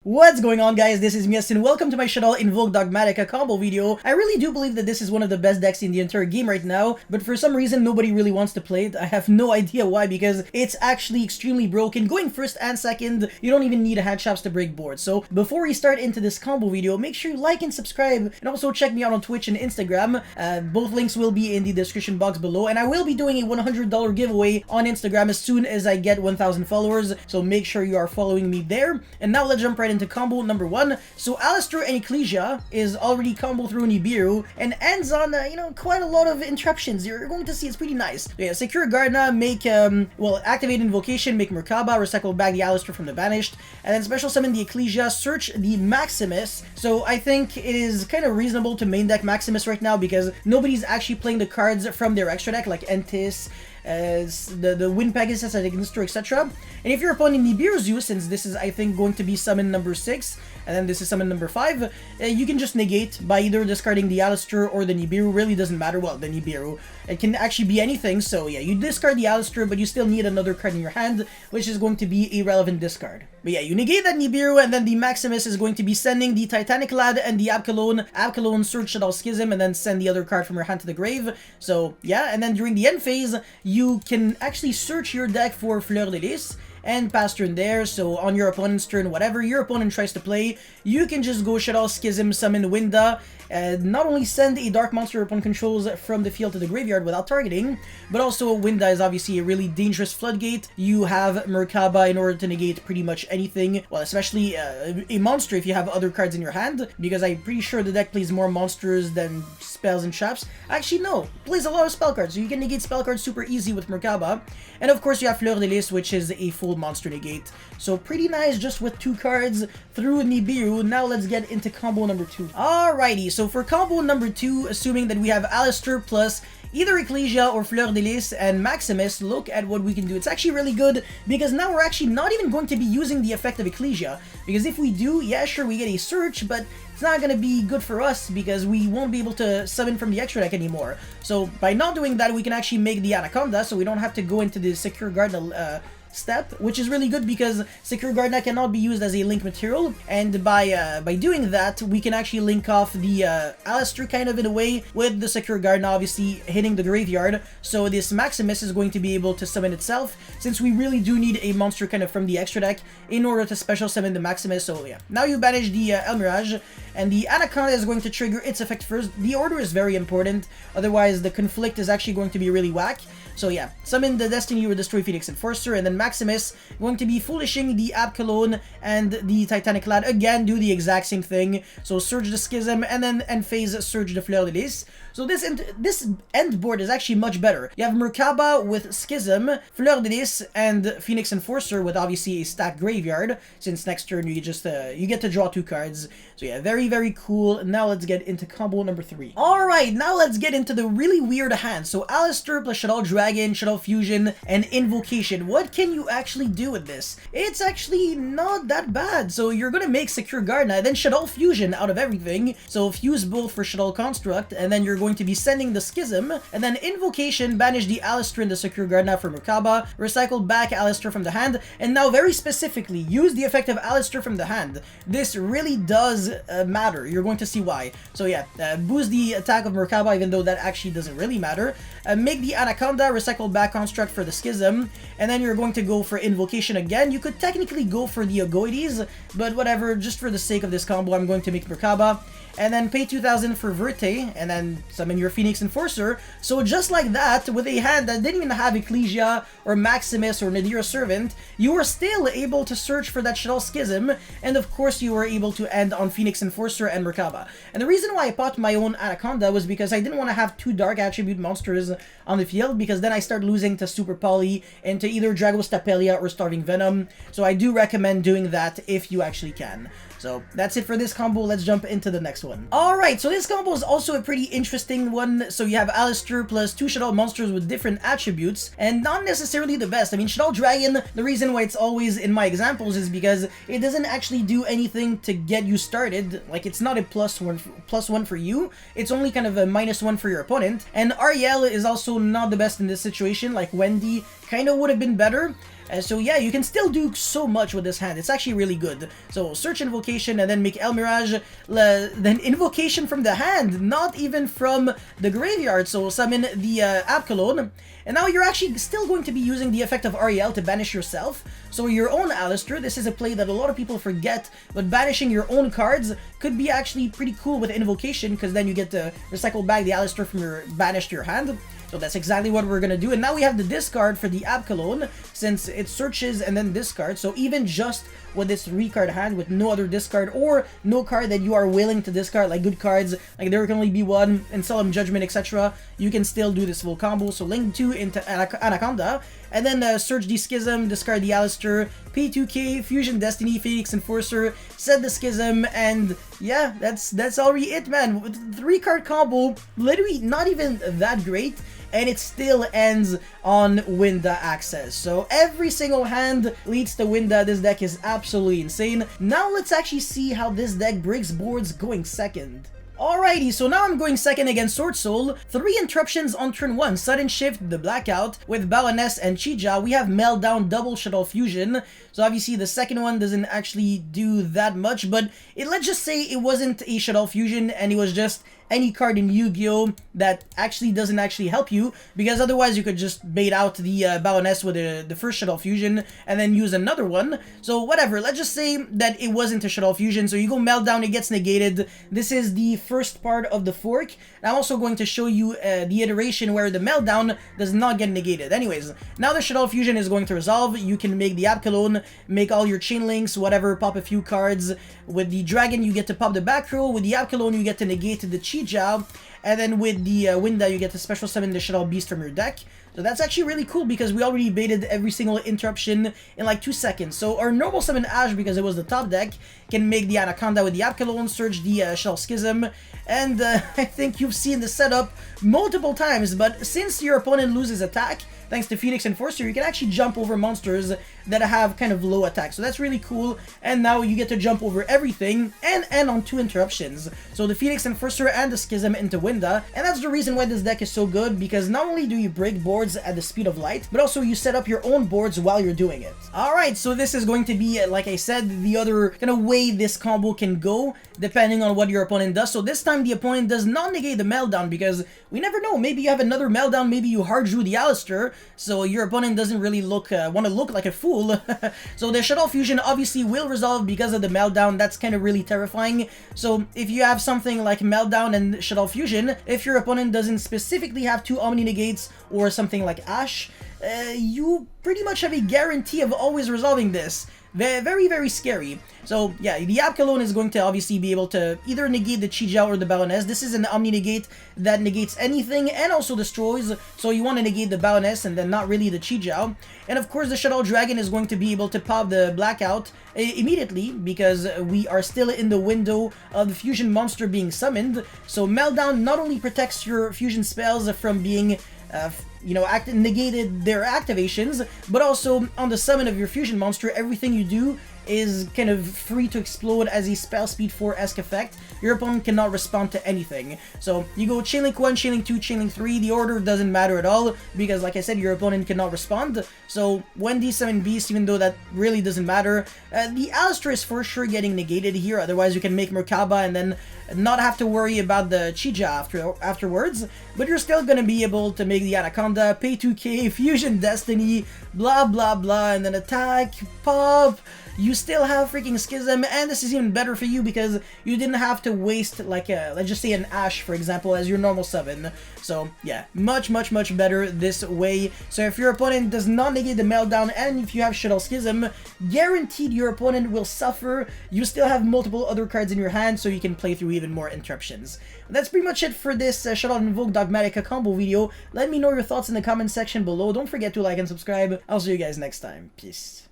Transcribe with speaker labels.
Speaker 1: What's going on, guys? This is Mias and welcome to my Shaddoll Invoked Dogmatika combo video. I really do believe that this is one of the best decks in the entire game right now, but for some reason nobody really wants to play it. I have no idea why, because it's actually extremely broken. Going first and second, you don't even need hand traps to break boards. So before we start into this combo video, make sure you like and subscribe, and also check me out on Twitch and Instagram. Both links will be in the description box below, and I will be doing a $100 giveaway on Instagram as soon as I get 1,000 followers, so make sure you are following me there. And now let's jump right into combo number 1. So Aleister and Ecclesia is already combo through Nibiru and ends on quite a lot of interruptions. You're going to see it's pretty nice. So yeah, secure Gardna, make activate Invocation, make Merkaba, recycle back the Aleister from the banished, and then special summon the Ecclesia, search the Maximus. So I think it is kind of reasonable to main deck Maximus right now because nobody's actually playing the cards from their extra deck like Entis, the Wind Pegasus, etc. And if your opponent Nibiru's you, since this is, I think, going to be summon number 6, and then this is summon number 5, you can just negate by either discarding the Aleister or the Nibiru. Really doesn't matter. Well, the Nibiru. It can actually be anything, so yeah, you discard the Aleister, but you still need another card in your hand, which is going to be a relevant discard. But yeah, you negate that Nibiru, and then the Maximus is going to be sending the Titanic Lad and the Abkalone. Abkalone, search Shaddoll Schism, and then send the other card from your hand to the grave. So yeah, and then during the end phase, you can actually search your deck for Fleur de Lis and pass turn there. So on your opponent's turn, whatever your opponent tries to play, you can just go Shaddoll Schism, summon Winda, not only send a dark monster your opponent controls from the field to the graveyard without targeting, but also Winda is obviously a really dangerous floodgate. You have Merkaba in order to negate pretty much anything, well, especially a monster if you have other cards in your hand, because I'm pretty sure the deck plays more monsters than spells and traps. Actually, no, it plays a lot of spell cards, so you can negate spell cards super easy with Merkaba. And of course, you have Fleur de Lis, which is a full monster negate. So pretty nice just with 2 cards through Nibiru. Now let's get into combo number 2. Alrighty, so for combo number 2, assuming that we have Aleister plus either Ecclesia or Fleur de Lis and Maximus, look at what we can do. It's actually really good because now we're actually not even going to be using the effect of Ecclesia, because if we do, yeah, sure, we get a search, but it's not going to be good for us because we won't be able to summon from the extra deck anymore. So by not doing that, we can actually make the Anaconda, so we don't have to go into the Secure Gardna step, which is really good because Secure Gardna cannot be used as a link material, and by doing that, we can actually link off the Aleister kind of in a way with the Secure Gardna obviously hitting the graveyard, so this Maximus is going to be able to summon itself, since we really do need a monster kind of from the extra deck in order to special summon the Maximus. So yeah, now you banish the El Mirage, and the Anaconda is going to trigger its effect first. The order is very important, otherwise the conflict is actually going to be really whack. So yeah, summon the Destiny or Destroy Phoenix Enforcer, and then Maximus going to be foolishing the Abkalone and the Titanic Lad. Again, do the exact same thing. So surge the Schism, and then end phase surge the Fleur de Lis. So this end board is actually much better. You have Merkaba with Schism, Fleur de Lis, and Phoenix Enforcer with obviously a stacked graveyard, since next turn you just you get to draw 2 cards. So yeah, very, very cool. Now let's get into combo number 3. Alright, now let's get into the really weird hand. So Aleister plus Shaddoll Dragon, Shaddoll Fusion, and Invocation. What can you actually do with this? It's actually not that bad. So you're gonna make Secure Gardna, then Shaddoll Fusion out of everything. So fuse both for Shaddoll Construct, and then you're going to be sending the Schism, and then Invocation, banish the Aleister and the Secure Gardna for Merkaba, recycle back Aleister from the hand, and now very specifically, use the effect of Aleister from the hand. This really does matter. You're going to see why. So yeah, boost the attack of Merkaba, even though that actually doesn't really matter. Make the Anaconda, recycle back Construct for the Schism, and then you're going to go for Invocation again. You could technically go for the Agoides, but whatever, just for the sake of this combo, I'm going to make Merkaba, and then pay 2,000 for Verte, and then summon your Phoenix Enforcer. So just like that, with a hand that didn't even have Ecclesia, or Maximus, or Nadira Servant, you were still able to search for that Shaddoll Schism, and of course you were able to end on Phoenix Enforcer and Merkaba. And the reason why I bought my own Anaconda was because I didn't want to have 2 Dark Attribute monsters on the field, because then I start losing to Super Poly, and to either Dragos Tapelia or Starving Venom. So I do recommend doing that if you actually can. So that's it for this combo. Let's jump into the next one. Alright, so this combo is also a pretty interesting one. So you have Aleister plus 2 Shaddoll monsters with different attributes, and not necessarily the best. I mean, Shaddoll Dragon, the reason why it's always in my examples is because it doesn't actually do anything to get you started. Like, it's not a plus one for you. It's only kind of a -1 for your opponent. And Ariel is also not the best in this situation. Like, Wendy kind of would have been better. So yeah, you can still do so much with this hand. It's actually really good. So search Invocation and then make El Mirage, then Invocation from the hand, not even from the graveyard. So summon the Abcalone. And now you're actually still going to be using the effect of Ariel to banish yourself. So your own Aleister, this is a play that a lot of people forget, but banishing your own cards could be actually pretty cool with Invocation, because then you get to recycle back the Aleister from your banished to your hand. So that's exactly what we're gonna do. And now we have the discard for the Abcalone, since it searches and then discard. So even just with this 3-card hand with no other discard or no card that you are willing to discard, like good cards, like there can only be one, and Solemn Judgment, etc., you can still do this full combo. So link 2 into Anaconda, and then search the Schism, discard the Aleister, pay 2k, Fusion Destiny, Phoenix Enforcer, set the Schism, and yeah, that's already it, man. With the 3-card combo, literally not even that great, and it still ends on Winda access. So every single hand leads to Winda. This deck is absolutely insane. Now let's actually see how this deck breaks boards going second. Alrighty, so now I'm going second against Sword Soul. 3 interruptions on turn 1. Sudden Shift, the Blackout. With Baroness and Chija, we have Meltdown, double Shaddoll Fusion. So obviously the second one doesn't actually do that much, but let's just say it wasn't a Shaddoll Fusion and it was just any card in Yu-Gi-Oh! That actually doesn't actually help you, because otherwise you could just bait out the Baroness with the first Shaddoll Fusion and then use another one. So whatever, let's just say that it wasn't a Shaddoll Fusion, so you go Meltdown, it gets negated. This is the first part of the fork. I'm also going to show you the iteration where the Meltdown does not get negated. Anyways, now the Shaddoll Fusion is going to resolve. You can make the Abcalone, make all your chain links, whatever, pop a few cards. With the Dragon, you get to pop the back row. With the Abcalone, you get to negate the Chija. And then with the Winda, you get to special summon the Shaddoll Beast from your deck. So that's actually really cool, because we already baited every single interruption in like 2 seconds. So our normal summon Ash, because it was the top deck, can make the Anaconda with the Abcalone, search the Shaddoll Schism. And I think you've seen the setup multiple times, but since your opponent loses attack, thanks to Phoenix Enforcer, you can actually jump over monsters that have kind of low attack. So that's really cool. And now you get to jump over everything and end on 2 interruptions. So the Phoenix Enforcer and the Schism into Winda. And that's the reason why this deck is so good, because not only do you break boards at the speed of light, but also you set up your own boards while you're doing it. Alright, so this is going to be, like I said, the other kind of way this combo can go, depending on what your opponent does. So this time the opponent does not negate the Meltdown, because we never know, maybe you have another Meltdown, maybe you hard drew the Aleister, so your opponent doesn't really want to look like a fool. So the Shaddoll Fusion obviously will resolve because of the Meltdown. That's kind of really terrifying. So if you have something like Meltdown and Shaddoll Fusion, if your opponent doesn't specifically have 2 Omni Negates or something like Ash, you pretty much have a guarantee of always resolving this. Very, very scary. So yeah, the Abcalone is going to obviously be able to either negate the Chija or the Baroness. This is an Omni Negate that negates anything and also destroys, so you want to negate the Baroness and then not really the Chija. And of course the Shaddoll Dragon is going to be able to pop the Blackout immediately, because we are still in the window of the Fusion monster being summoned. So Meltdown not only protects your Fusion spells from being negated their activations, but also on the summon of your Fusion monster, everything you do is kind of free to explode as a spell speed 4-esque effect. Your opponent cannot respond to anything. So you go Chainlink 1, Chainlink 2, Chainlink 3, the order doesn't matter at all, because like I said, your opponent cannot respond. So when these summon beasts, even though that really doesn't matter, the Aleister is for sure getting negated here, otherwise you can make Merkaba and then not have to worry about the Chija afterwards, but you're still gonna be able to make the Anaconda, pay 2k, Fusion Destiny, blah blah blah, and then attack, pop. You still have freaking Schism, and this is even better for you because you didn't have to waste, like, let's just say an Ash, for example, as your normal summon. So, yeah, much better this way. So if your opponent does not negate the Meltdown, and if you have Shaddoll Schism, guaranteed your opponent will suffer. You still have multiple other cards in your hand, so you can play through even more interruptions. That's pretty much it for this Shaddoll Invoked Dogmatika combo video. Let me know your thoughts in the comment section below. Don't forget to like and subscribe. I'll see you guys next time. Peace.